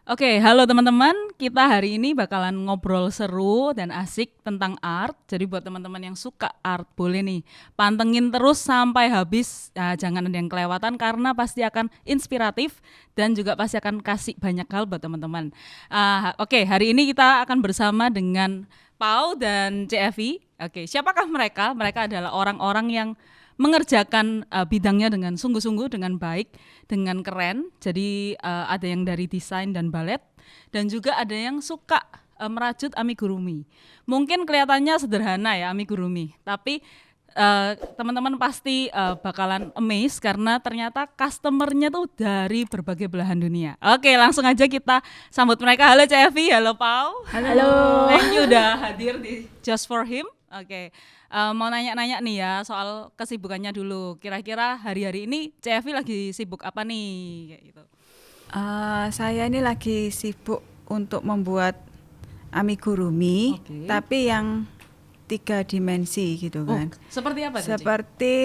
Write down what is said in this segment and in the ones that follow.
Oke, halo teman-teman. Kita hari ini bakalan ngobrol seru dan asik tentang art. Jadi buat teman-teman yang suka art, boleh nih pantengin terus sampai habis. Nah, jangan ada yang kelewatan karena pasti akan inspiratif dan juga pasti akan kasih banyak hal buat teman-teman. Oke, hari ini kita akan bersama dengan Pau dan CFI. Oke, siapakah mereka? Mereka adalah orang-orang yang mengerjakan bidangnya dengan sungguh-sungguh, dengan baik, dengan keren. Jadi ada yang dari desain dan balet, dan juga ada yang suka merajut amigurumi. Mungkin kelihatannya sederhana ya amigurumi, tapi teman-teman pasti bakalan amazed karena ternyata customernya tuh dari berbagai belahan dunia. Oke, langsung aja kita sambut mereka. Halo CFI, halo Pau. Halo. Thank you udah hadir di Just for Him. Oke, mau nanya-nanya nih ya soal kesibukannya dulu. Kira-kira hari-hari ini CFI lagi sibuk apa nih? Kayak gitu. Saya ini lagi sibuk untuk membuat amigurumi, Oke. tapi yang 3 dimensi gitu kan. Seperti apa tuh, Cik? Seperti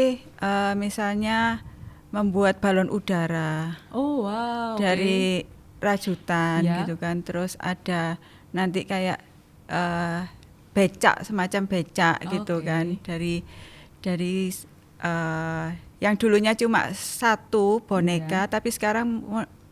misalnya membuat balon udara Oh wow. dari rajutan Ya. gitu kan. Terus ada nanti kayak becak, semacam becak gitu Oke. kan. Dari yang dulunya cuma satu boneka, tapi sekarang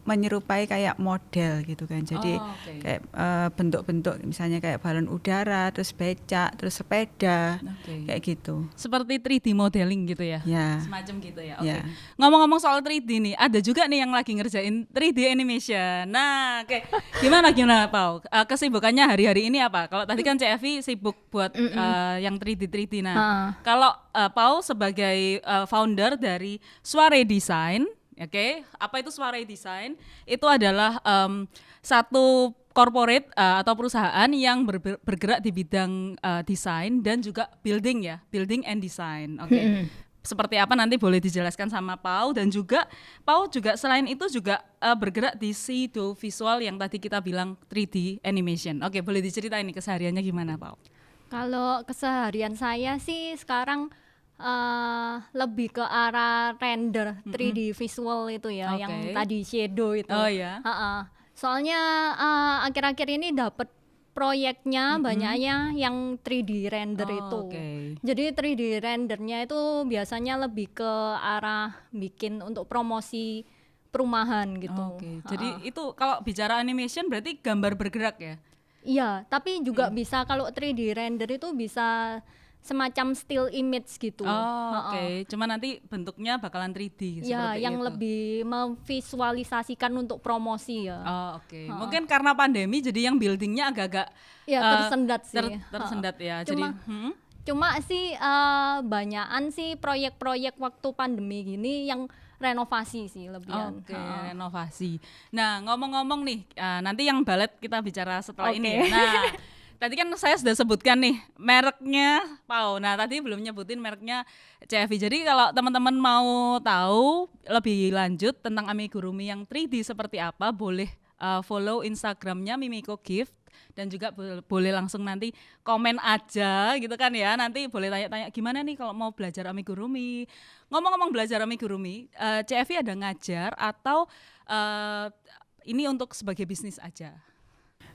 menyerupai kayak model gitu kan. Jadi oke. kayak bentuk-bentuk misalnya kayak balon udara, terus becak, terus sepeda, Oke. kayak gitu. Seperti 3D modeling gitu ya? Ya. Semacam gitu ya. Oke. Ya. Ngomong-ngomong soal 3D nih, ada juga nih yang lagi ngerjain 3D animation. Nah, oke. Gimana Pau? Kesibukannya hari-hari ini apa? Kalau tadi kan CFI sibuk buat yang 3D. Nah, kalau Pau sebagai founder dari Soiree Design, oke, apa itu Soiree Design? Itu adalah satu corporate atau perusahaan yang bergerak di bidang desain dan juga building ya, building and design. Oke. Seperti apa nanti boleh dijelaskan sama Pau, dan juga Pau juga selain itu juga bergerak di Sido Visual yang tadi kita bilang 3D animation. Oke, boleh diceritain nih kesehariannya gimana, Pau? Kalau keseharian saya sih sekarang lebih ke arah render 3D visual itu ya, Oke. yang tadi shadow itu. Oh ya. Soalnya akhir-akhir ini dapat proyeknya banyaknya yang 3D render itu. Oke. Jadi 3D rendernya itu biasanya lebih ke arah bikin untuk promosi perumahan gitu. Oke. Jadi itu kalau bicara animation berarti gambar bergerak ya? Iya, tapi juga bisa kalau 3D render itu bisa semacam still image gitu. Oke. Cuma nanti bentuknya bakalan 3D Ya, seperti yang itu. lebih memvisualisasikan untuk promosi ya. Oke. Mungkin karena pandemi jadi yang buildingnya agak-agak Ya, tersendat sih. tersendat ya. Cuma, Jadi cuma sih banyakan sih proyek-proyek waktu pandemi gini yang renovasi sih lebihan. Oke, renovasi. Nah, ngomong-ngomong nih, nanti yang balet kita bicara setelah ini ya. Oke. Nah, tadi kan saya sudah sebutkan nih mereknya Pau. Nah, tadi belum nyebutin mereknya CFI. Jadi kalau teman-teman mau tahu lebih lanjut tentang amigurumi yang 3D seperti apa, boleh follow Instagramnya Mimiko Gift, dan juga boleh langsung nanti komen aja gitu kan ya. Nanti boleh tanya-tanya gimana nih kalau mau belajar amigurumi. Ngomong-ngomong belajar amigurumi, CFI ada ngajar atau ini untuk sebagai bisnis aja?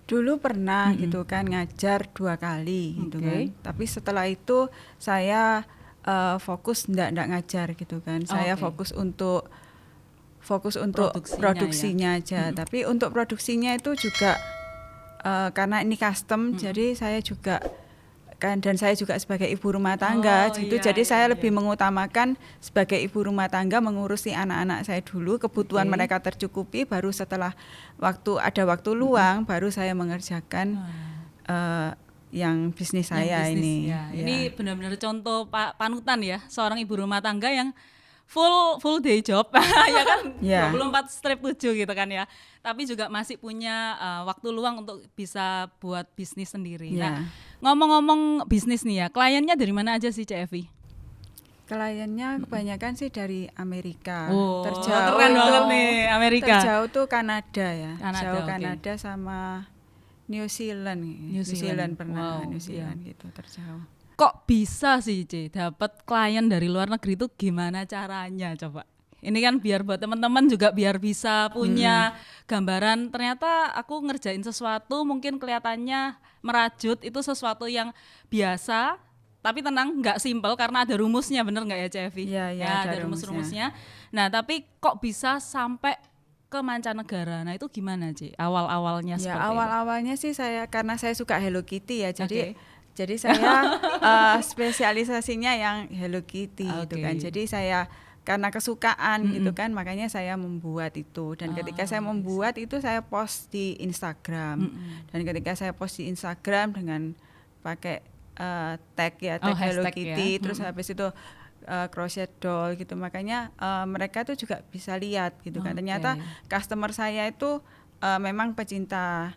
Dulu pernah gitu kan ngajar 2 kali gitu kan. Tapi setelah itu saya fokus ndak ngajar gitu kan. Saya fokus untuk produksinya aja. Tapi untuk produksinya itu juga karena ini custom, jadi saya juga kan, dan saya juga sebagai ibu rumah tangga gitu. Jadi saya lebih mengutamakan sebagai ibu rumah tangga mengurusi anak-anak saya dulu, kebutuhan mereka tercukupi, baru setelah ada waktu luang baru saya mengerjakan yang bisnis saya ini. Ya. Ini benar-benar contoh panutan ya, seorang ibu rumah tangga yang full day job ya kan, 24/7 gitu kan ya, tapi juga masih punya waktu luang untuk bisa buat bisnis sendiri. Nah, ngomong-ngomong bisnis nih ya, kliennya dari mana aja sih CFI? Kliennya kebanyakan sih dari Amerika. Terjauh keren banget nih, Amerika. Terjauh tuh Kanada ya. Kanada okay. sama New Zealand. New Zealand pernah, New Zealand gitu, terjauh. Kok bisa sih dapat klien dari luar negeri itu, gimana caranya coba? Ini kan biar buat teman-teman juga biar bisa punya gambaran ternyata aku ngerjain sesuatu mungkin kelihatannya merajut itu sesuatu yang biasa tapi tenang nggak simpel karena ada rumusnya, bener nggak ya Cevi? Iya, iya, Ya, ada ada rumus-rumusnya. Nah tapi kok bisa sampai ke mancanegara? Nah itu gimana Ci? Awal-awalnya Ya seperti awal-awalnya sih karena saya suka Hello Kitty ya, Oke. jadi saya spesialisasinya yang Hello Kitty gitu kan. Oke. Jadi saya karena kesukaan gitu kan, makanya saya membuat itu. Dan ketika saya membuat itu saya post di Instagram. Dan ketika saya post di Instagram dengan pakai tag Oh, Hello hashtag Kitty, ya. terus habis itu crochet doll gitu, makanya mereka tuh juga bisa lihat gitu kan. Oke. Ternyata customer saya itu memang pecinta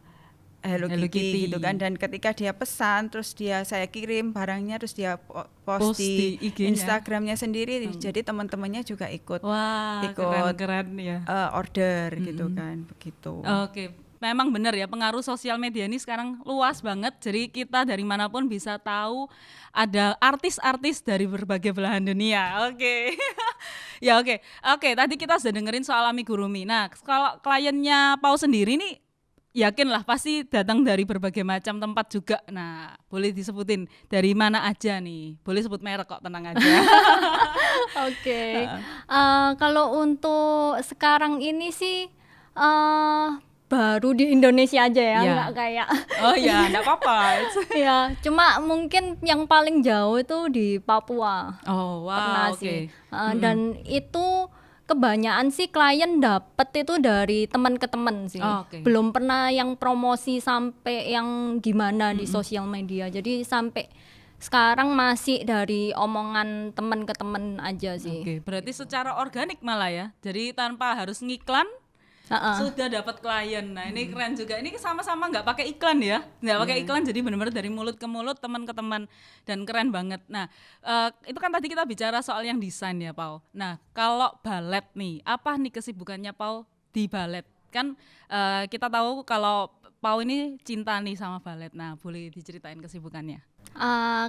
Hello Kitty gitu kan, dan ketika dia pesan terus saya kirim barangnya, terus dia post di IG-nya. Instagramnya sendiri, jadi teman-temannya juga ikut Wah, keren ya. order gitu kan, begitu. Oke, memang benar ya pengaruh sosial media ini sekarang luas banget. Jadi kita dari manapun bisa tahu ada artis-artis dari berbagai belahan dunia. Oke, ya oke. Tadi kita sudah dengerin soal amigurumi. Nah, kalau kliennya Pau sendiri nih, yakin lah pasti datang dari berbagai macam tempat juga. Nah, boleh disebutin dari mana aja nih? Boleh sebut merek kok, tenang aja. Oke. Kalau untuk sekarang ini sih baru di Indonesia aja ya, Ya. nggak kayak Oh ya, enggak apa-apa. ya, cuma mungkin yang paling jauh itu di Papua. Oh, Pernah wow, oke. sih. Dan itu kebanyakan sih klien dapet itu dari teman ke teman sih. Oh, oke. Belum pernah yang promosi sampai yang gimana di sosial media. Jadi sampai sekarang masih dari omongan teman ke teman aja sih. Oke, berarti secara organik malah ya. Jadi tanpa harus ngiklan sudah dapat klien. Nah, ini keren juga. Ini sama-sama nggak pakai iklan ya. Nggak pakai iklan, jadi benar-benar dari mulut ke mulut, teman ke teman, dan keren banget. Nah, itu kan tadi kita bicara soal yang desain ya, Pau. Nah, kalau balet nih, apa nih kesibukannya Pau di balet? Kan kita tahu kalau Pau ini cinta nih sama balet. Nah, boleh diceritain kesibukannya?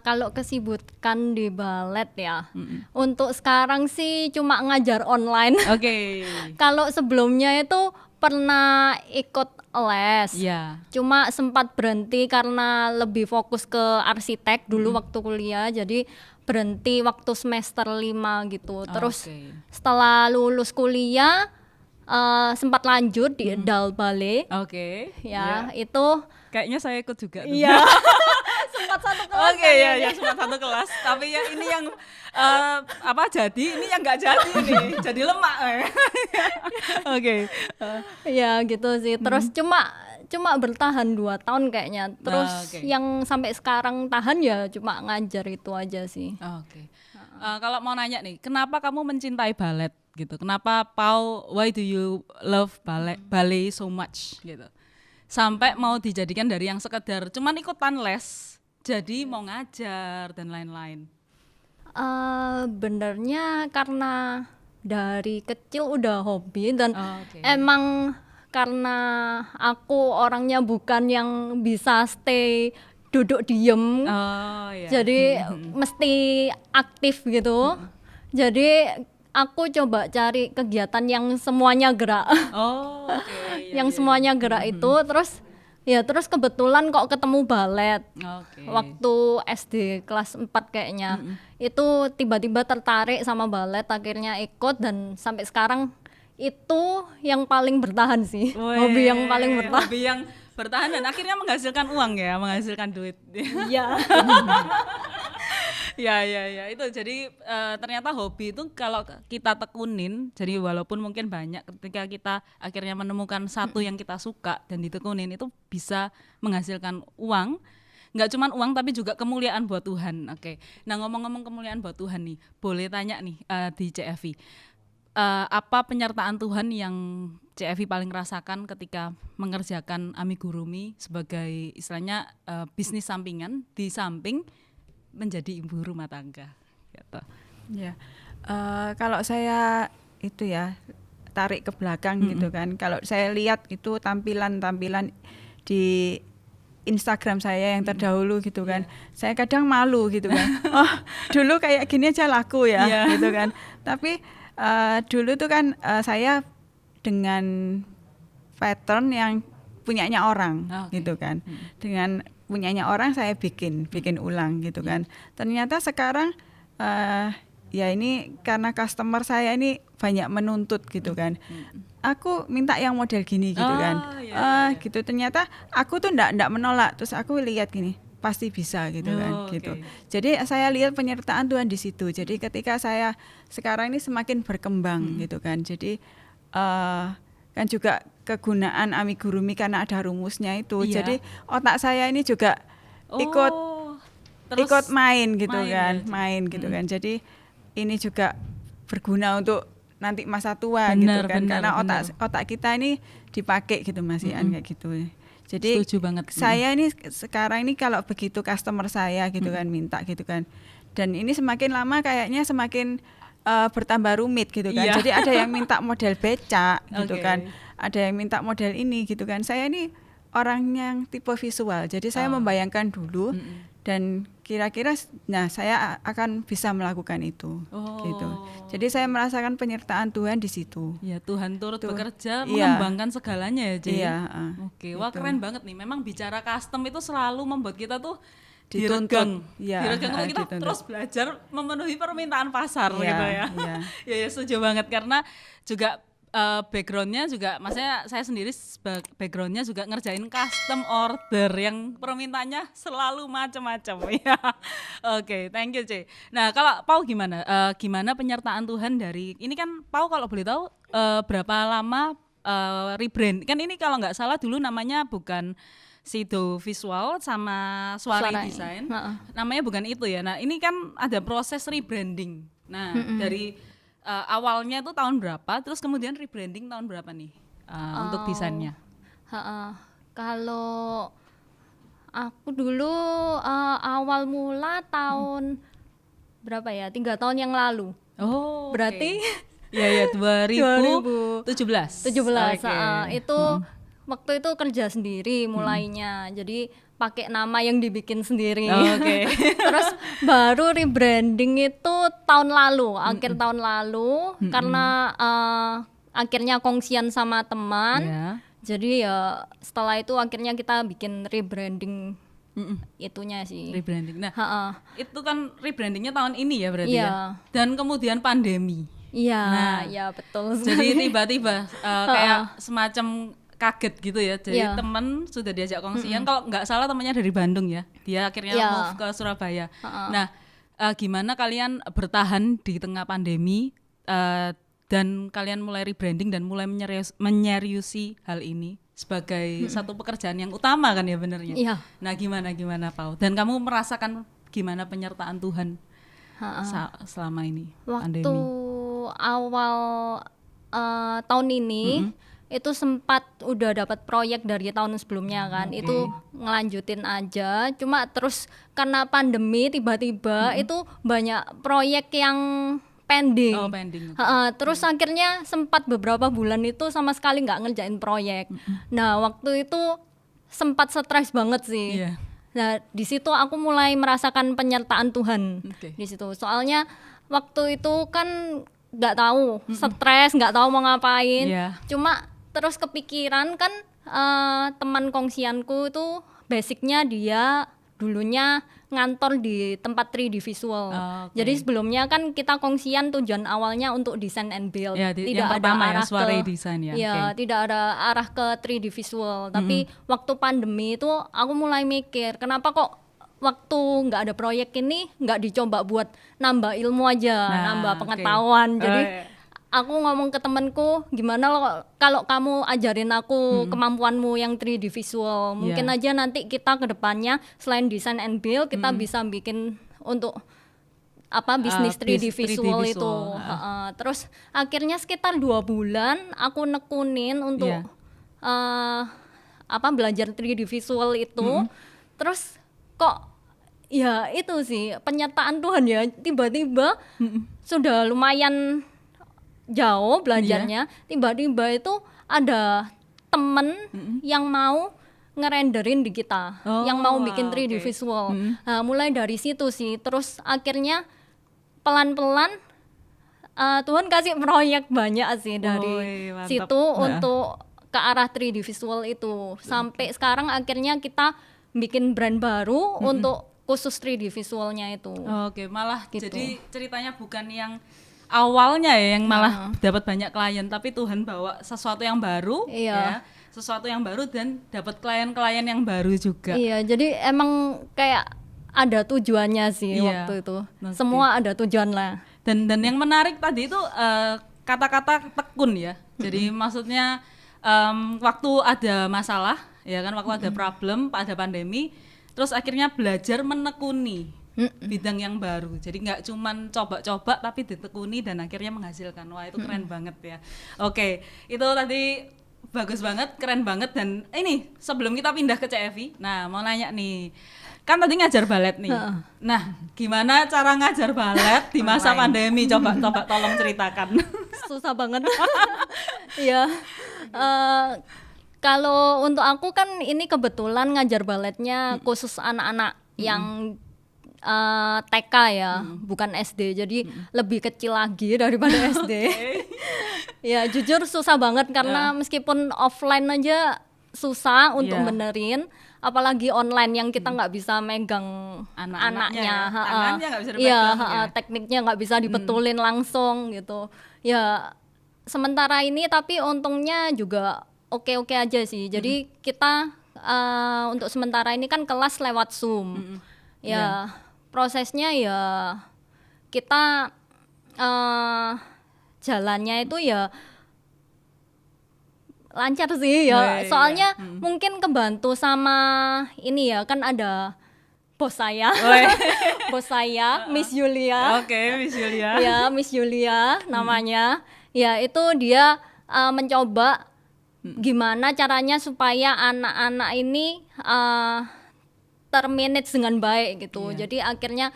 Kalau kesibukan di balet ya, untuk sekarang sih cuma ngajar online. Oke. Kalau sebelumnya itu pernah ikut les, Iya. cuma sempat berhenti karena lebih fokus ke arsitek dulu waktu kuliah, jadi berhenti waktu semester 5 gitu. Terus Oke. setelah lulus kuliah sempat lanjut di Edal Ballet, Oke. ya itu Kayaknya saya ikut juga. tuh. iya sempat satu kelas. Oke, ya cuma satu kelas. Tapi ya ini yang ini yang nggak jadi nih, jadi lemak. Oke. Ya gitu sih. Terus cuma bertahan 2 tahun kayaknya. Terus Oke. yang sampai sekarang tahan ya cuma ngajar itu aja sih. Oke. Kalau mau nanya nih, kenapa kamu mencintai balet gitu? Kenapa why do you love ballet so much gitu? Sampai mau dijadikan dari yang sekedar cuman ikutan les, jadi mau ngajar dan lain-lain. Benernya karena dari kecil udah hobi dan Oke. emang karena aku orangnya bukan yang bisa stay duduk diem, Oh iya. jadi mesti aktif gitu. Jadi aku coba cari kegiatan yang semuanya gerak. Oh, oke. Yang semuanya gerak itu terus kebetulan kok ketemu balet. Oke. Waktu SD kelas 4 kayaknya. Itu tiba-tiba tertarik sama balet, akhirnya ikut dan sampai sekarang itu yang paling bertahan sih. Hobi yang paling bertahan. Hobi yang bertahan dan akhirnya menghasilkan uang ya, menghasilkan duit. Iya. Ya itu jadi ternyata hobi itu kalau kita tekunin, jadi walaupun mungkin banyak, ketika kita akhirnya menemukan satu yang kita suka dan ditekunin itu bisa menghasilkan uang. Nggak cuma uang tapi juga kemuliaan buat Tuhan. Oke. Nah, ngomong-ngomong kemuliaan buat Tuhan nih, boleh tanya nih di CFI. Apa penyertaan Tuhan yang CFI paling rasakan ketika mengerjakan amigurumi sebagai istilahnya bisnis sampingan di samping menjadi ibu rumah tangga gitu. Ya, kalau saya itu ya tarik ke belakang gitu kan. Kalau saya lihat itu tampilan-tampilan di Instagram saya yang terdahulu gitu kan, saya kadang malu gitu kan. Oh, dulu kayak gini aja laku ya, gitu kan. Tapi Dulu tuh kan saya dengan pattern yang punyanya orang gitu kan. Dengan punyanya orang saya bikin ulang gitu kan. Ternyata sekarang ya ini karena customer saya ini banyak menuntut gitu kan. Aku minta yang model gini gitu kan. Gitu ternyata aku tuh ndak menolak. Terus aku lihat gini, pasti bisa gitu kan gitu. Jadi saya lihat penyertaan Tuhan di situ. Jadi ketika saya sekarang ini semakin berkembang gitu kan. Jadi kan juga kegunaan amigurumi karena ada rumusnya itu. Jadi otak saya ini juga ikut main gitu kan, main gitu kan. Jadi ini juga berguna untuk nanti masa tua gitu kan. Karena otak kita ini dipakai gitu Mas Ian kayak gitu. Jadi saya ini sekarang ini kalau begitu customer saya gitu kan minta gitu kan. Dan ini semakin lama kayaknya semakin bertambah rumit gitu kan. Jadi ada yang minta model becak gitu kan. Ada yang minta model ini gitu kan. Saya ini orang yang tipe visual. Jadi saya membayangkan dulu dan kira-kira nah saya akan bisa melakukan itu gitu. Jadi saya merasakan penyertaan Tuhan di situ. Ya, Tuhan turut bekerja mengembangkan segalanya ya, Ci. Oke, wah gitu. keren banget nih. Memang bicara custom itu selalu membuat kita tuh dituntut. Diregang untuk kita terus belajar memenuhi permintaan pasar gitu ya. Ya, setuju banget karena juga backgroundnya juga, maksudnya saya sendiri backgroundnya juga ngerjain custom order yang permintaannya selalu macam-macam ya. Oke, thank you C. Nah kalau Pau gimana? Gimana penyertaan Tuhan dari ini kan Pau kalau boleh tahu berapa lama rebrand? Kan ini kalau nggak salah dulu namanya bukan Sido Visual sama Suara Design, namanya bukan itu ya. Nah ini kan ada proses rebranding. Nah dari awalnya itu tahun berapa, terus kemudian rebranding tahun berapa nih untuk desainnya? Kalau aku dulu awal mula tahun berapa ya? 3 tahun yang lalu. Oh, berarti ya 2017. Itu waktu itu kerja sendiri mulainya. Jadi pakai nama yang dibikin sendiri. Terus baru rebranding itu tahun lalu, akhir tahun lalu karena akhirnya kongsian sama teman. Jadi ya setelah itu akhirnya kita bikin rebranding itunya sih. Rebranding. Nah, itu kan rebrandingnya tahun ini ya berarti ya. Dan kemudian pandemi. Iya, ya betul sekali. Jadi tiba-tiba kayak semacam kaget gitu ya. Jadi teman sudah diajak kongsian, kalau nggak salah temannya dari Bandung ya. Dia akhirnya move ke Surabaya. Nah, gimana kalian bertahan di tengah pandemi dan kalian mulai rebranding dan mulai menyeriusi hal ini sebagai satu pekerjaan yang utama kan ya benernya. Nah, gimana Pau? Dan kamu merasakan gimana penyertaan Tuhan selama ini pandemi? Waktu awal tahun ini itu sempat udah dapat proyek dari tahun sebelumnya kan. Itu ngelanjutin aja, cuma terus karena pandemi tiba-tiba itu banyak proyek yang pending. Terus akhirnya sempat beberapa bulan itu sama sekali nggak ngerjain proyek. Nah waktu itu sempat stres banget sih. Nah di situ aku mulai merasakan penyertaan Tuhan di situ. Soalnya waktu itu kan nggak tahu, stres, nggak tahu mau ngapain. Cuma terus kepikiran kan teman kongsianku itu basicnya dia dulunya ngantor di tempat 3D visual. Jadi sebelumnya kan kita kongsian tujuan awalnya untuk design and build. Tidak ada arah Suara Design tidak ada arah ke 3D visual. Tapi waktu pandemi itu aku mulai mikir, kenapa kok waktu nggak ada proyek ini nggak dicoba buat nambah ilmu aja, nambah pengetahuan. Jadi aku ngomong ke temanku, gimana lo kalau kamu ajarin aku kemampuanmu yang 3D visual, mungkin aja nanti kita ke depannya selain design and build kita bisa bikin untuk bisnis 3D visual itu. Terus akhirnya sekitar 2 bulan aku nekunin untuk belajar 3D visual itu. Terus kok ya itu sih penyertaan Tuhan ya, tiba-tiba sudah lumayan jauh belajarnya, tiba-tiba itu ada temen yang mau ngerenderin di kita, yang mau bikin 3D visual. Nah, mulai dari situ sih, terus akhirnya pelan-pelan Tuhan kasih proyek banyak sih dari Woi, mantap. situ untuk ke arah 3D visual itu. Sampai sekarang akhirnya kita bikin brand baru untuk khusus 3D visualnya itu. Oke, malah Gitu. jadi ceritanya bukan yang awalnya ya yang malah dapat banyak klien, tapi Tuhan bawa sesuatu yang baru, Iya. ya, sesuatu yang baru dan dapat klien-klien yang baru juga. Iya, jadi emang kayak ada tujuannya sih Iya. waktu itu. Oke. Semua ada tujuan lah. Dan yang menarik tadi itu kata-kata tekun ya. Jadi maksudnya waktu ada masalah, ya kan, waktu ada problem, ada pandemi, terus akhirnya belajar menekuni bidang yang baru. Jadi nggak cuman coba-coba tapi ditekuni dan akhirnya menghasilkan. Wah, itu keren banget ya. Oke, itu tadi bagus banget, keren banget. Dan ini sebelum kita pindah ke CFI, nah mau nanya nih, kan tadi ngajar balet nih. Nah, gimana cara ngajar balet di masa pandemi? Coba tolong ceritakan. Susah banget. Iya. Kalau untuk aku kan ini kebetulan ngajar baletnya khusus anak-anak yang TK ya, bukan SD. Jadi lebih kecil lagi daripada SD. Ya jujur susah banget karena meskipun offline aja susah untuk benerin, apalagi online yang kita nggak bisa megang Anak-anaknya anaknya, ya, tangannya nggak bisa iya, dipegang ya. tekniknya nggak bisa dibetulin langsung gitu. Ya sementara ini tapi untungnya juga oke-oke aja sih. Jadi kita untuk sementara ini kan kelas lewat Zoom. Ya prosesnya ya kita jalannya itu ya lancar sih ya. Iya. Soalnya mungkin kebantu sama ini ya, kan ada bos saya. Bos saya, Miss Yulia. Oke, Miss Yulia. Ya, Miss Yulia namanya. Ya, itu dia mencoba gimana caranya supaya anak-anak ini termanage dengan baik gitu. Jadi akhirnya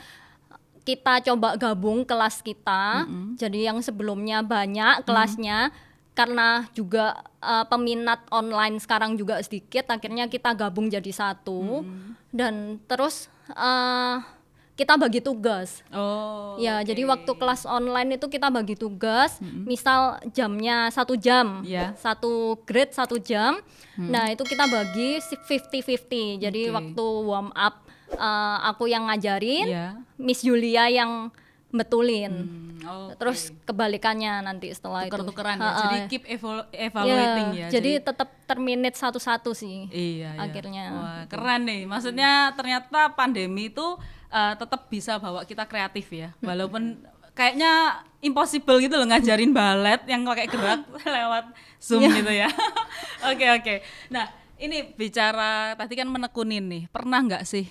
kita coba gabung kelas kita. Jadi yang sebelumnya banyak kelasnya, karena juga peminat online sekarang juga sedikit, akhirnya kita gabung jadi satu. Dan terus kita bagi tugas. Oh. Ya, jadi waktu kelas online itu kita bagi tugas, misal jamnya 1 jam, Iya. satu grade 1 jam. Nah, itu kita bagi 50-50. Jadi Oke. waktu warm up aku yang ngajarin, Iya. Miss Yulia yang betulin. Oke. Terus kebalikannya nanti setelah tuker-tukeran itu. ya. Jadi keep evaluating ya. Jadi tetap terminate satu-satu sih. Iya, iya. Akhirnya. Wah, keren nih. Maksudnya ternyata pandemi itu tetap bisa bawa kita kreatif ya. Walaupun kayaknya impossible gitu loh ngajarin balet yang pakai gerak lewat Zoom gitu ya. Oke. Nah, ini bicara tadi kan menekunin nih. Pernah nggak sih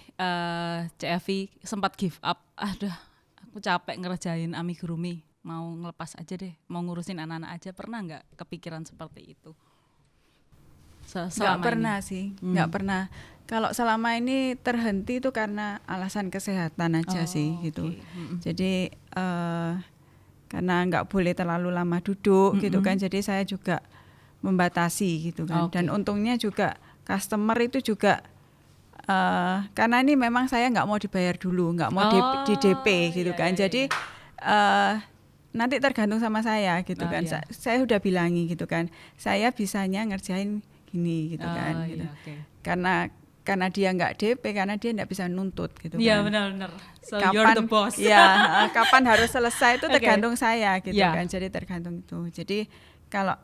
CFI sempat give up? Aduh, aku capek ngerjain amigurumi. Mau ngelepas aja deh, mau ngurusin anak-anak aja. Pernah nggak kepikiran seperti itu? Nggak pernah sih, nggak pernah. Kalau selama ini terhenti itu karena alasan kesehatan aja sih gitu. Jadi karena nggak boleh terlalu lama duduk gitu kan. Jadi saya juga membatasi gitu kan. Dan untungnya juga customer itu juga karena ini memang saya nggak mau dibayar dulu, nggak mau di DP gitu kan. Jadi nanti tergantung sama saya gitu kan. Saya udah bilangi gitu kan. Saya bisanya ngerjain gini gitu kan. Gitu. Karena dia nggak DP, karena dia nggak bisa nuntut gitu kan. Iya benar-benar. So Kapan, you're the boss. Ya, kapan harus selesai itu tergantung saya gitu kan. Jadi tergantung itu. Jadi kalau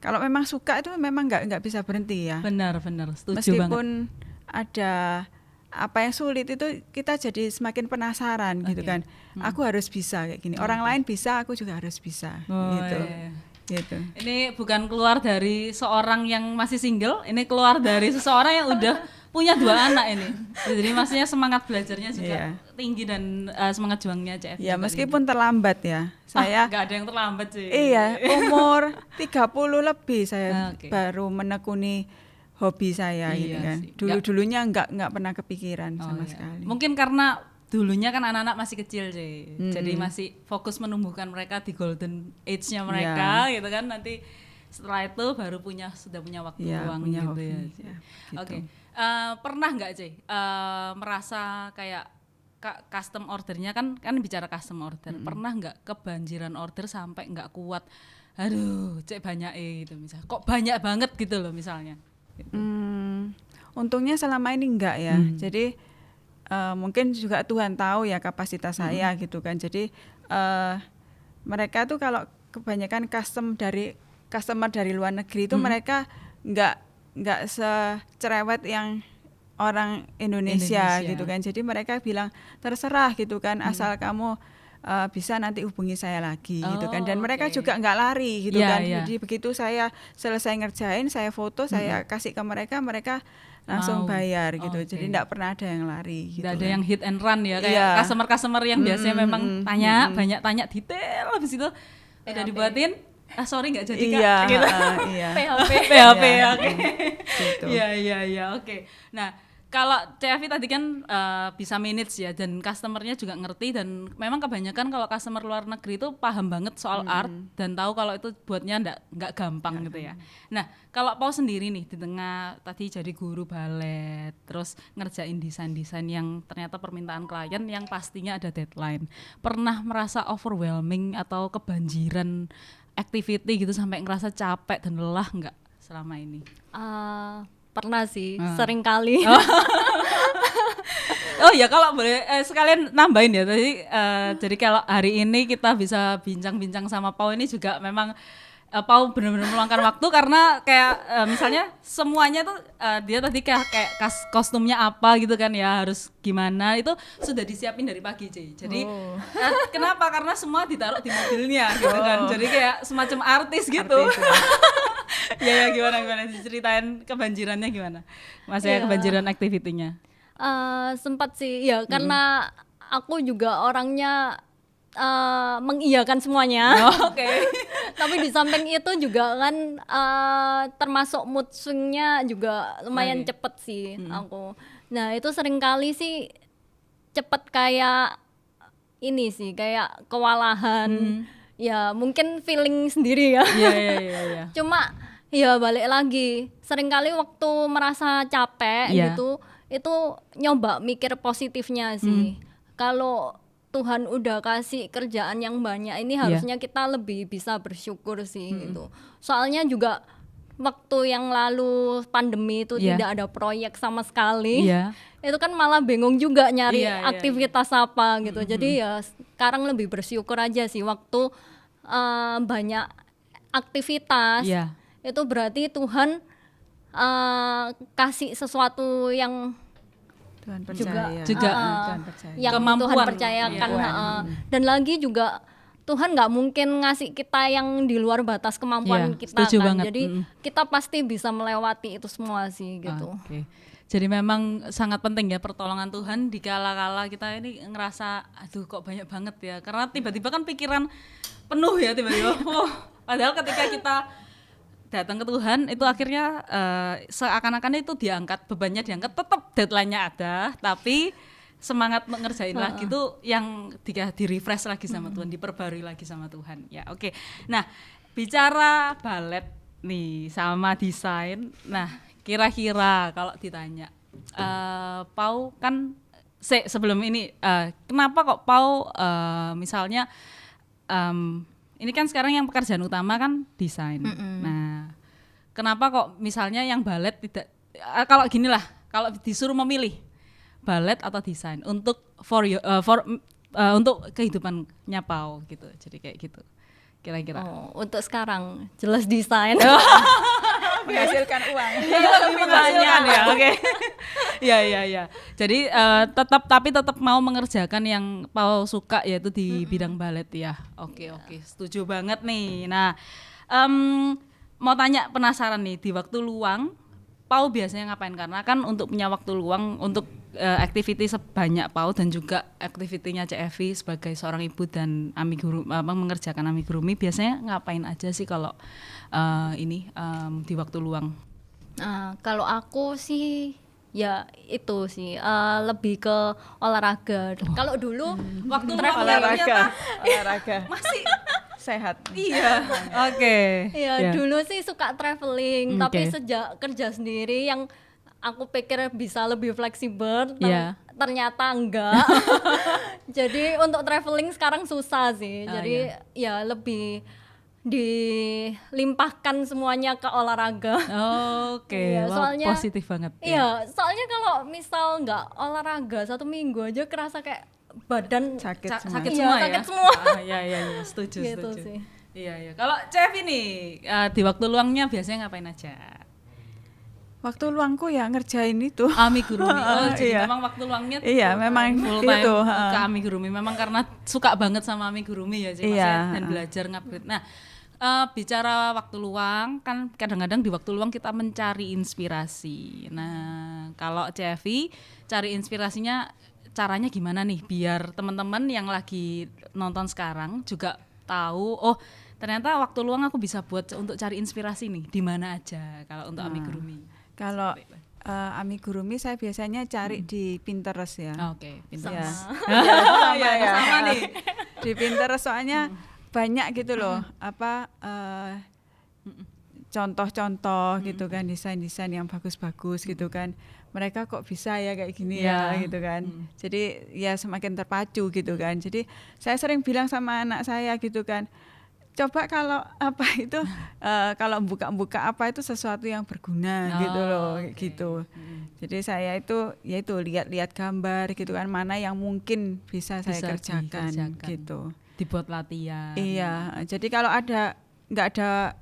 kalau memang suka itu memang nggak bisa berhenti ya. Benar, setuju Meskipun banget. ada apa yang sulit itu kita jadi semakin penasaran gitu kan. Aku harus bisa kayak gini. Orang lain bisa, aku juga harus bisa gitu. Gitu. Ini bukan keluar dari seorang yang masih single, ini keluar dari seseorang yang udah punya 2 anak ini. Jadi maksudnya semangat belajarnya juga tinggi dan semangat juangnya CF. Ya meskipun terlambat ya. Saya nggak ada yang terlambat sih. Iya, umur 30 lebih saya baru menekuni hobi saya gitu kan. Dulu-dulunya nggak pernah kepikiran sama sekali. Mungkin karena dulunya kan anak-anak masih kecil sih, jadi masih fokus menumbuhkan mereka di golden age-nya mereka gitu kan. Nanti setelah itu baru sudah punya waktu luang punya gitu hobi, ya. gitu. Oke. Pernah nggak merasa kayak custom ordernya kan bicara custom order. Pernah nggak kebanjiran order sampai nggak kuat? Aduh, cek banyak gitu misalnya. Kok banyak banget gitu loh misalnya. Gitu. Untungnya selama ini enggak ya. Jadi mungkin juga Tuhan tahu ya kapasitas saya gitu kan. Jadi mereka tuh kalau kebanyakan customer dari luar negeri itu mereka nggak secerewet yang orang Indonesia gitu kan. Jadi mereka bilang terserah gitu kan, asal kamu bisa nanti hubungi saya lagi gitu kan. Dan mereka juga nggak lari gitu kan. Jadi begitu saya selesai ngerjain, saya foto, saya kasih ke mereka, mereka langsung bayar gitu. Jadi nggak pernah ada yang lari gitu. Nggak ada yang hit and run ya, kayak customer yang biasanya memang banyak tanya detail, habis itu udah dibuatin sorry nggak jadi Kak gitu. PHP oke. Gitu. Iya oke. Nah, kalau CFV tadi kan bisa manage ya, dan customernya juga ngerti, dan memang kebanyakan kalau customer luar negeri itu paham banget soal art dan tahu kalau itu buatnya nggak gampang gitu ya. Nah, kalau Pau sendiri nih di tengah tadi jadi guru balet, terus ngerjain desain-desain yang ternyata permintaan klien yang pastinya ada deadline. Pernah merasa overwhelming atau kebanjiran activity gitu sampai ngerasa capek dan lelah nggak selama ini? Pernah sih, sering kali. Oh ya, kalau boleh sekalian nambahin ya tadi, jadi kalau hari ini kita bisa bincang-bincang sama Pau ini juga memang Pau benar-benar meluangkan waktu, karena kayak misalnya semuanya tuh dia tadi kayak kostumnya apa gitu kan ya, harus gimana itu sudah disiapin dari pagi Jadi kenapa? Karena semua ditaruh di mobilnya gitu kan, jadi kayak semacam artis gitu. Ya gimana diceritain kebanjirannya gimana? Maksudnya kebanjiran aktivitinya. Sempat sih ya, karena aku juga orangnya mengiyakan semuanya. Oke. Tapi di samping itu juga kan termasuk mood swingnya juga lumayan cepet sih aku. Nah itu sering kali sih cepet kayak ini sih, kayak kewalahan. Ya mungkin feeling sendiri ya. Iya. Cuma ya balik lagi, seringkali waktu merasa capek gitu, itu nyoba mikir positifnya sih. Kalau Tuhan udah kasih kerjaan yang banyak ini, harusnya kita lebih bisa bersyukur sih gitu. Soalnya juga waktu yang lalu pandemi itu tidak ada proyek sama sekali. Itu kan malah bingung juga nyari aktivitas apa gitu. Jadi ya sekarang lebih bersyukur aja sih, waktu banyak aktivitas. Itu berarti Tuhan kasih sesuatu yang Tuhan percaya. Tuhan percaya. Yang Kemampuan. Tuhan percayakan. Dan lagi juga Tuhan nggak mungkin ngasih kita yang di luar batas kemampuan kita kan. Banget. Jadi kita pasti bisa melewati itu semua sih gitu. Jadi memang sangat penting ya pertolongan Tuhan di kala-kala kita ini ngerasa aduh kok banyak banget ya. Karena tiba-tiba kan pikiran penuh ya tiba-tiba. Padahal ketika kita datang ke Tuhan itu akhirnya seakan-akan itu diangkat, bebannya diangkat, tetap deadline-nya ada, tapi semangat mengerjain lagi tuh yang di-refresh lagi sama Tuhan, diperbarui lagi sama Tuhan. Ya, oke. Nah, bicara balet nih sama desain. Nah, kira-kira kalau ditanya Pau kan sebelum ini kenapa kok Pau misalnya ini kan sekarang yang pekerjaan utama kan desain. Nah, kenapa kok misalnya yang balet tidak kalau ginilah, kalau disuruh memilih balet atau desain untuk untuk kehidupannya Pau gitu. Jadi kayak gitu. Kira-kira. Untuk sekarang jelas desain. Menghasilkan uang. Menghasilkan ya. Oke. Iya. Jadi tetap mau mengerjakan yang Pau suka, yaitu di bidang balet ya. Oke. Setuju banget nih. Nah, mau tanya, penasaran nih, di waktu luang Pau biasanya ngapain? Karena kan untuk punya waktu luang untuk activity sebanyak Pau dan juga activity-nya CFV sebagai seorang ibu dan amigurumi, mengerjakan amigurumi, biasanya ngapain aja sih kalau di waktu luang? Kalau aku sih ya itu sih lebih ke olahraga. Kalau dulu waktu olahraga masih sehat. Iya. Oke. Iya, dulu sih suka traveling, tapi sejak kerja sendiri yang aku pikir bisa lebih fleksibel, Iya. ternyata enggak. Jadi untuk traveling sekarang susah sih. Jadi ya lebih dilimpahkan semuanya ke olahraga. Oke, Iya, wow, soalnya positif banget. Iya, soalnya kalau misal nggak olahraga 1 minggu aja kerasa kayak badan sakit semua. Sakit Iya, semua sakit ya. semua. Iya, setuju, Gitu setuju. sih. Iya. Kalau Chef ini di waktu luangnya biasanya ngapain aja? Waktu luangku ya ngerjain itu. Amigurumi. Oh, jadi Iya. memang waktu luangnya Iya, memang full time gitu, ke amigurumi. Memang karena suka banget sama amigurumi ya, sih, Iya, dan belajar ngupgrade. Nah, bicara waktu luang, kan kadang-kadang di waktu luang kita mencari inspirasi. Nah, kalau Cevi cari inspirasinya caranya gimana nih biar teman-teman yang lagi nonton sekarang juga tahu, oh ternyata waktu luang aku bisa buat untuk cari inspirasi nih di mana aja kalau untuk amigurumi. Kalau amigurumi saya biasanya cari di Pinterest ya. Oke, Ya. sama nih. Di Pinterest soalnya banyak gitu loh, contoh-contoh gitu kan, desain-desain yang bagus-bagus gitu kan. Mereka kok bisa ya kayak gini ya gitu kan. Jadi ya semakin terpacu gitu kan. Jadi saya sering bilang sama anak saya gitu kan, coba kalau kalau buka-buka apa itu sesuatu yang berguna gitu loh, gitu. Jadi saya itu lihat-lihat gambar gitu kan, mana yang mungkin bisa saya kerjakan gitu. Dibuat latihan. Iya, jadi kalau nggak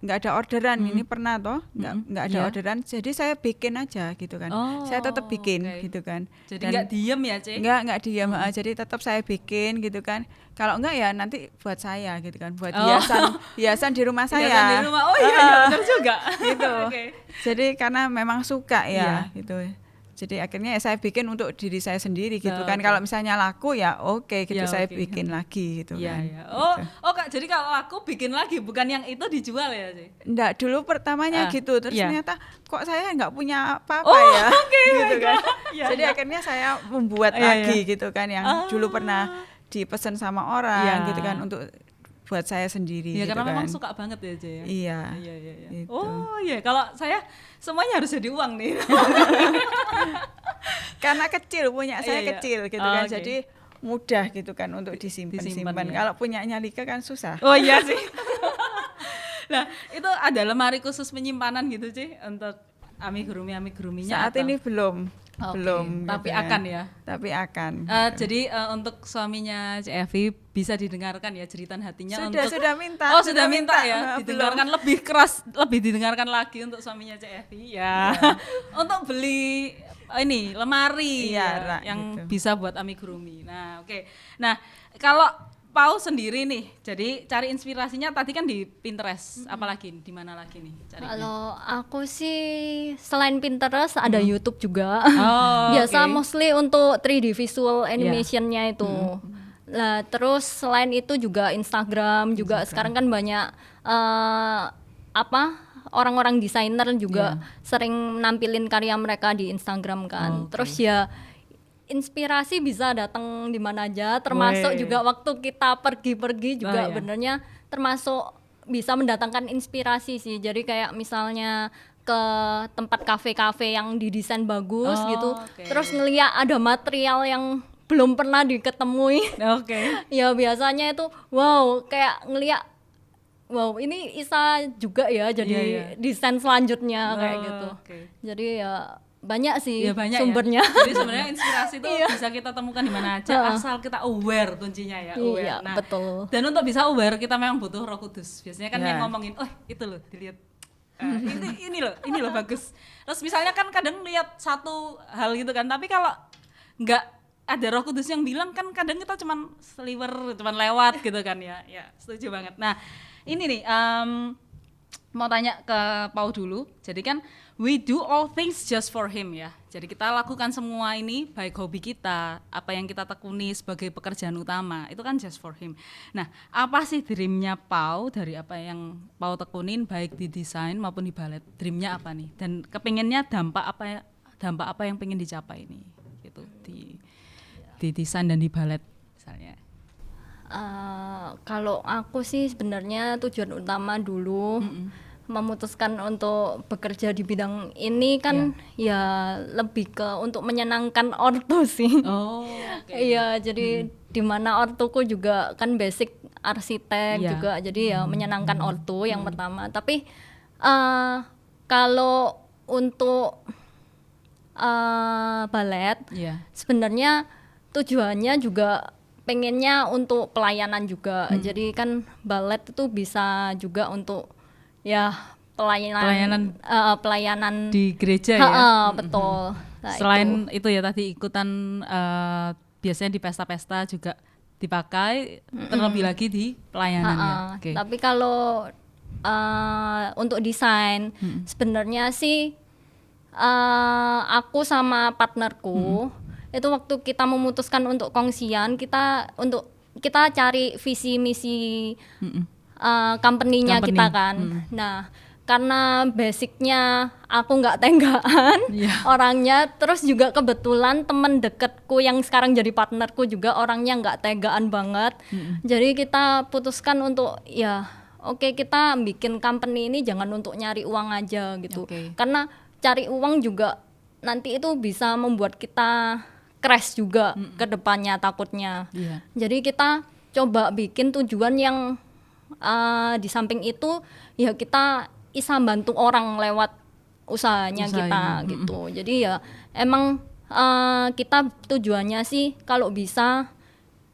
ada orderan, ini pernah toh nggak ada orderan, jadi saya bikin aja gitu kan. Saya tetap bikin gitu kan. Jadi nggak diem ya, Cek? Nggak diem, jadi tetap saya bikin gitu kan. Kalau enggak ya nanti buat saya gitu kan, buat hiasan di rumah saya. Hiasan di rumah. Oh iya, benar juga. Gitu. Okay. Jadi karena memang suka ya gitu. Jadi akhirnya saya bikin untuk diri saya sendiri gitu kan. Kalau misalnya laku ya oke gitu, saya bikin lagi gitu kan. Kak, jadi kalau laku bikin lagi, bukan yang itu dijual ya, sih? Enggak, dulu pertamanya gitu, terus ternyata kok saya nggak punya apa-apa ya, gitu kan. Jadi akhirnya saya membuat lagi gitu kan, yang dulu pernah dipesan sama orang gitu kan, untuk buat saya sendiri. Iya, gitu karena kan. memang suka banget ya, Jay. Iya. Gitu. Oh iya, kalau saya semuanya harus jadi uang nih. Karena kecil, punya saya kecil gitu kan, jadi mudah gitu kan untuk disimpan. Kalau punyanya Lika kan susah. Oh iya sih. Nah, itu ada lemari khusus penyimpanan gitu sih untuk amiguruminya. Saat ini belum. Tapi gitu akan ya. Tapi akan. Jadi untuk suaminya Cevi bisa didengarkan ya jeritan hatinya. Sudah minta. Oh sudah minta ya. Didengarkan lebih keras, lebih didengarkan lagi untuk suaminya Cevi ya. Untuk beli ini lemari yang gitu. Bisa buat amigurumi. Nah oke. Nah kalau Pau sendiri nih, jadi cari inspirasinya tadi kan di Pinterest, apalagi di mana lagi nih carinya? Kalau aku sih selain Pinterest ada YouTube juga. Biasa mostly untuk 3D visual animationnya itu. Lah terus selain itu juga Instagram juga sekarang kan banyak orang-orang desainer juga sering nampilin karya mereka di Instagram kan. Terus ya inspirasi bisa datang di mana aja, termasuk juga waktu kita pergi-pergi juga benernya termasuk bisa mendatangkan inspirasi sih. Jadi kayak misalnya ke tempat kafe-kafe yang didesain bagus gitu, terus ngeliat ada material yang belum pernah diketemui. Ya biasanya itu wow, kayak ngeliat wow ini bisa juga ya jadi desain selanjutnya kayak gitu. Jadi ya banyak sih sumbernya. Ya. Jadi sebenarnya inspirasi itu bisa kita temukan di mana aja asal kita aware kuncinya ya. Iya, betul. Dan untuk bisa aware kita memang butuh Roh Kudus. Biasanya kan yang ngomongin, oh itu loh dilihat. Ini loh bagus. Terus misalnya kan kadang lihat satu hal gitu kan, tapi kalau nggak ada Roh Kudus yang bilang kan kadang kita cuman sliver, cuman lewat gitu kan ya. Ya, setuju banget. Nah, ini nih mau tanya ke Pau dulu. Jadi kan we do all things just for him ya. Jadi kita lakukan semua ini baik hobi kita, apa yang kita tekuni sebagai pekerjaan utama, itu kan just for him. Nah, apa sih dreamnya Pau dari apa yang Pau tekunin baik di desain maupun di balet? Dreamnya apa nih? Dan kepinginnya dampak apa yang pengen dicapai ini gitu di desain dan di balet misalnya. Kalau aku sih sebenarnya tujuan utama dulu memutuskan untuk bekerja di bidang ini kan ya lebih ke untuk menyenangkan ortu sih. Oh, Iya, jadi di mana ortuku juga kan basic arsitek Iya. juga, jadi ya menyenangkan ortu yang pertama. Tapi kalau untuk balet Iya. sebenarnya tujuannya juga pengennya untuk pelayanan juga. Jadi kan balet itu bisa juga untuk ya pelayanan Di gereja ya. betul. Nah, Selain itu ya tadi ikutan biasanya di pesta-pesta juga dipakai, terlebih lagi di pelayanan ya. Oke. Tapi kalau untuk desain sebenarnya sih aku sama partnerku itu waktu kita memutuskan untuk kongsian, kita cari visi misi company-nya Company. kita kan. Nah, karena basicnya aku nggak tenggaan orangnya, terus juga kebetulan temen deketku yang sekarang jadi partnerku juga orangnya nggak tegaan banget. Jadi kita putuskan untuk ya oke, kita bikin company ini jangan untuk nyari uang aja gitu. Oke. Karena cari uang juga nanti itu bisa membuat kita crash juga ke depannya takutnya. Iya. Jadi kita coba bikin tujuan yang di samping itu ya kita bisa bantu orang lewat usahanya kita gitu. Jadi ya emang kita tujuannya sih kalau bisa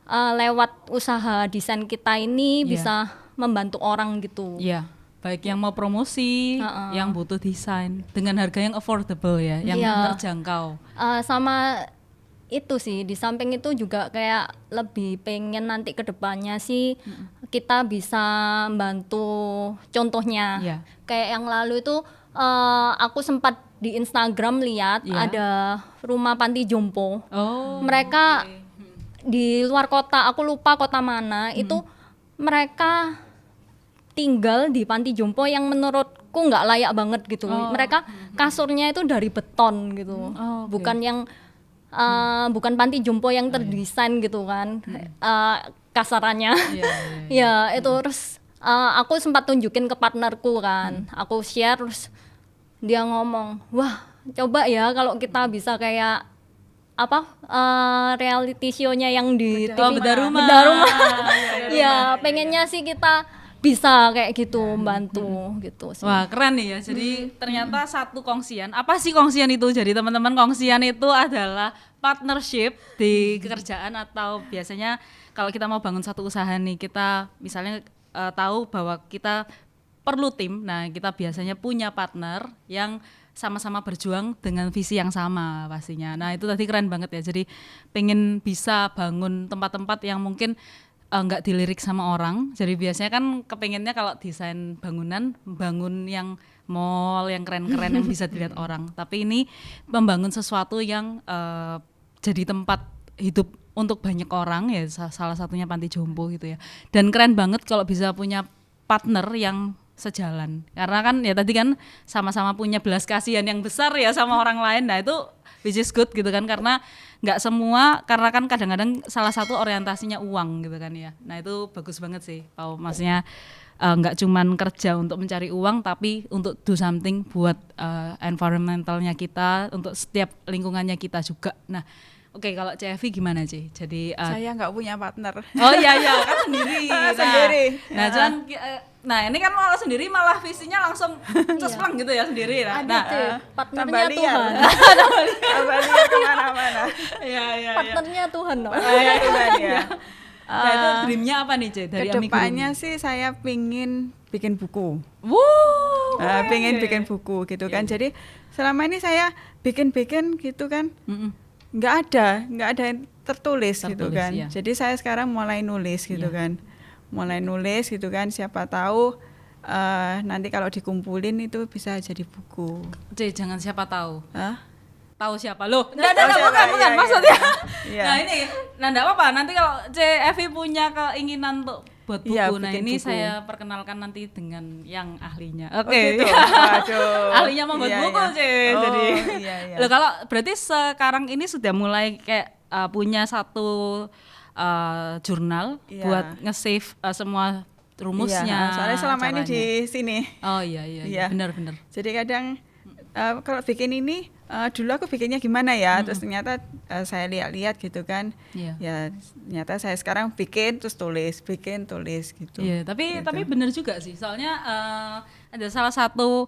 lewat usaha desain kita ini bisa membantu orang gitu. Iya. Baik yang mau promosi, yang butuh desain dengan harga yang affordable ya, yang terjangkau. Sama itu sih, di samping itu juga kayak lebih pengen nanti ke depannya sih kita bisa bantu contohnya. Kayak yang lalu itu aku sempat di Instagram lihat ada rumah panti jompo. Mereka di luar kota, aku lupa kota mana, itu mereka tinggal di panti jompo yang menurutku nggak layak banget gitu. Mereka kasurnya itu dari beton gitu, bukan yang bukan panti jompo yang terdesain gitu kan, kasarannya. Ya itu terus aku sempat tunjukin ke partnerku kan, aku share terus dia ngomong, wah coba ya kalau kita bisa kayak apa reality show-nya yang di TV Bedah Rumah. Ya pengennya sih kita bisa kayak gitu membantu gitu sih. Wah keren nih ya, jadi ternyata satu kongsian. Apa sih kongsian itu? Jadi teman-teman, kongsian itu adalah partnership di kerjaan, atau biasanya kalau kita mau bangun satu usaha nih, kita misalnya tahu bahwa kita perlu tim. Nah kita biasanya punya partner yang sama-sama berjuang dengan visi yang sama pastinya. Nah itu tadi keren banget ya, jadi pengen bisa bangun tempat-tempat yang mungkin nggak dilirik sama orang. Jadi biasanya kan kepengennya kalau desain bangunan, bangun yang mall yang keren-keren yang bisa dilihat orang. Tapi ini membangun sesuatu yang jadi tempat hidup untuk banyak orang ya, salah satunya panti jompo gitu ya. Dan keren banget kalau bisa punya partner yang sejalan. Karena kan ya tadi kan sama-sama punya belas kasihan yang besar ya sama orang lain. Nah itu which is good gitu kan, karena nggak semua, karena kan kadang-kadang salah satu orientasinya uang gitu kan ya. Nah itu bagus banget sih Pau, maksudnya nggak cuman kerja untuk mencari uang, tapi untuk do something buat environmentalnya kita, untuk setiap lingkungannya kita juga. Nah oke, kalau CFI gimana Ci? Jadi saya nggak punya partner. Oh iya kan sendiri. Sendiri. Nah cuman nah ini kan malah sendiri, malah visinya langsung cespleng gitu ya sendiri. Nah Partnernya Tuhan. Tambah liar kemana-mana. Iya. Partnernya Tuhan loh. Tuhan ya. Nah itu dreamnya apa nih Ci dari Amigurumi? Kedepannya sih saya pingin bikin buku. Pengen bikin buku gitu kan. Jadi selama ini saya bikin gitu kan, nggak ada yang tertulis gitu kan. Ya. Jadi saya sekarang mulai nulis gitu kan. Mulai nulis gitu kan, siapa tahu nanti kalau dikumpulin itu bisa jadi buku. Jangan siapa tahu. Hah? Tahu siapa loh? Tahu siapa, Bukan iya, maksudnya. iya. Nah ini, enggak apa-apa. Nanti kalau CFI punya keinginan untuk buat buku, Iya, nah bikin ini buku. saya perkenalkan nanti dengan yang ahlinya. Oh, Oke. gitu. Waduh. Ahlinya membuat Iya, buku, iya. C. Oh, Jadi, iya. loh, kalau berarti sekarang ini sudah mulai kayak punya satu jurnal Iya. buat nge-save semua rumusnya. Iya, soalnya selama ini caranya. di sini. Oh iya. Benar. Jadi kadang kalau bikin ini dulu aku bikinnya gimana ya, terus ternyata saya lihat-lihat gitu kan. Iya. Ya ternyata saya sekarang bikin terus tulis gitu. Iya, tapi Gitu. benar juga sih. Soalnya ada salah satu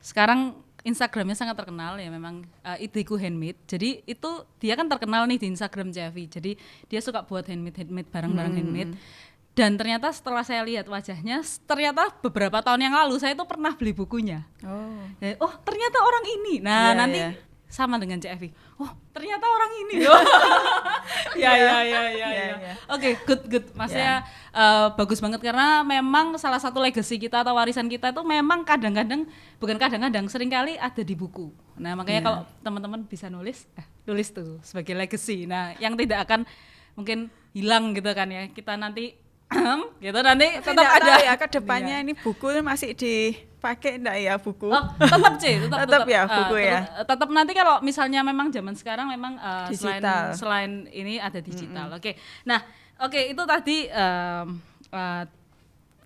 sekarang Instagramnya sangat terkenal ya memang Ideku Handmade. Jadi itu dia kan terkenal nih di Instagram Cevi. Jadi dia suka buat handmade barang-barang handmade. Dan ternyata setelah saya lihat wajahnya, ternyata beberapa tahun yang lalu saya itu pernah beli bukunya. Oh ternyata orang ini. Nah Iya, nanti iya. sama dengan Cevi. Oh ternyata orang ini loh. Ya. Oke, good. Maksudnya bagus banget karena memang salah satu legacy kita atau warisan kita itu memang kadang-kadang seringkali ada di buku. Nah makanya kalau teman-teman bisa nulis tuh sebagai legacy. Nah yang tidak akan mungkin hilang gitu kan ya. Kita nanti gitu nanti tetap ada ya ke depannya ini buku masih dipakai enggak ya buku? Oh, tetap sih, Tetap ya, buku ya? Tetap nanti kalau misalnya memang zaman sekarang memang Digital. selain ini ada digital. Oke. Nah, itu tadi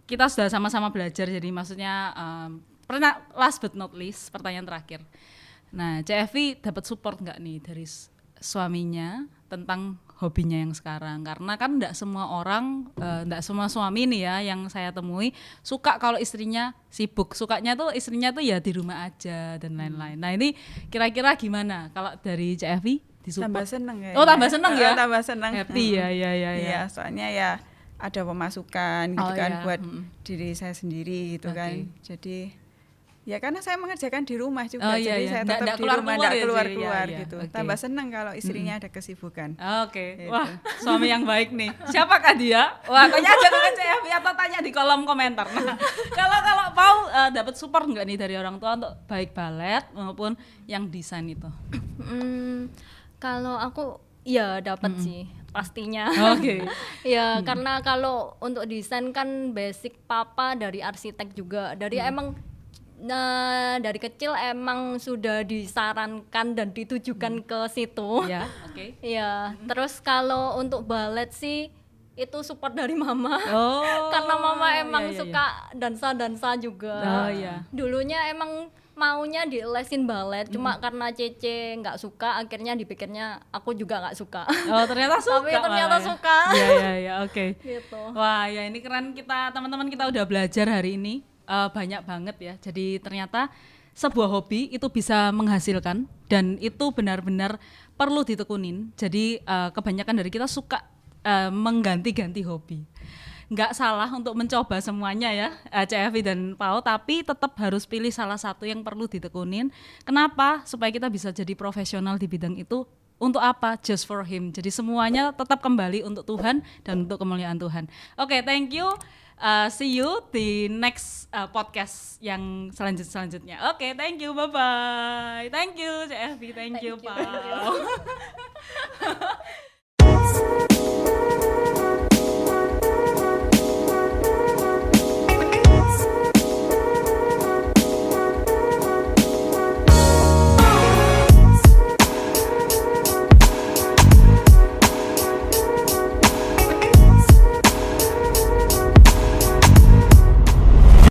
kita sudah sama-sama belajar jadi maksudnya pernah last but not least pertanyaan terakhir. Nah, CFV dapat support nggak nih dari suaminya tentang hobinya yang sekarang, karena kan enggak semua orang, enggak semua suami nih ya yang saya temui suka kalau istrinya sibuk, sukanya tuh istrinya tuh ya di rumah aja dan lain-lain. Nah ini kira-kira gimana kalau dari CFV disupport? Tambah seneng ya. Oh tambah seneng ya? Tambah seneng. Happy ya. Iya, soalnya ya ada pemasukan gitu kan iya. buat diri saya sendiri gitu kan. Jadi ya karena saya mengerjakan di rumah juga, jadi saya tetap di rumah, enggak keluar-keluar gitu. Okay. Tambah seneng kalau istrinya ada kesibukan. Oke. Gitu. Wah, suami yang baik nih. Siapakah dia? Wah, tanya aja ke CFV atau tanya di kolom komentar. Nah, kalau mau dapat support nggak nih dari orang tua untuk baik balet maupun yang desain itu? Kalau aku ya dapat sih pastinya. Oke. Ya karena kalau untuk desain kan basic papa dari arsitek juga, dari emang dari kecil emang sudah disarankan dan ditujukan ke situ. Ya, oke. Ya, terus kalau untuk balet sih itu support dari mama. Oh. Karena mama emang iya. suka dansa juga. Oh iya. Dulunya emang maunya dilesin balet, cuma karena Cece nggak suka, akhirnya dipikirnya aku juga nggak suka. Oh, ternyata suka. Tapi ternyata malah ya. suka. Iya, oke. Gitu. Wah, ya ini keren, kita teman-teman kita udah belajar hari ini. Banyak banget ya. Jadi ternyata sebuah hobi itu bisa menghasilkan dan itu benar-benar perlu ditekunin. Jadi kebanyakan dari kita suka mengganti-ganti hobi. Nggak salah untuk mencoba semuanya ya, CFV dan Pao, tapi tetap harus pilih salah satu yang perlu ditekunin. Kenapa? Supaya kita bisa jadi profesional di bidang itu. Untuk apa? Just for him. Jadi semuanya tetap kembali untuk Tuhan dan untuk kemuliaan Tuhan. Oke, thank you. See you di next podcast yang selanjutnya. Oke, thank you. Bye-bye. Thank you CFV, thank you Pao.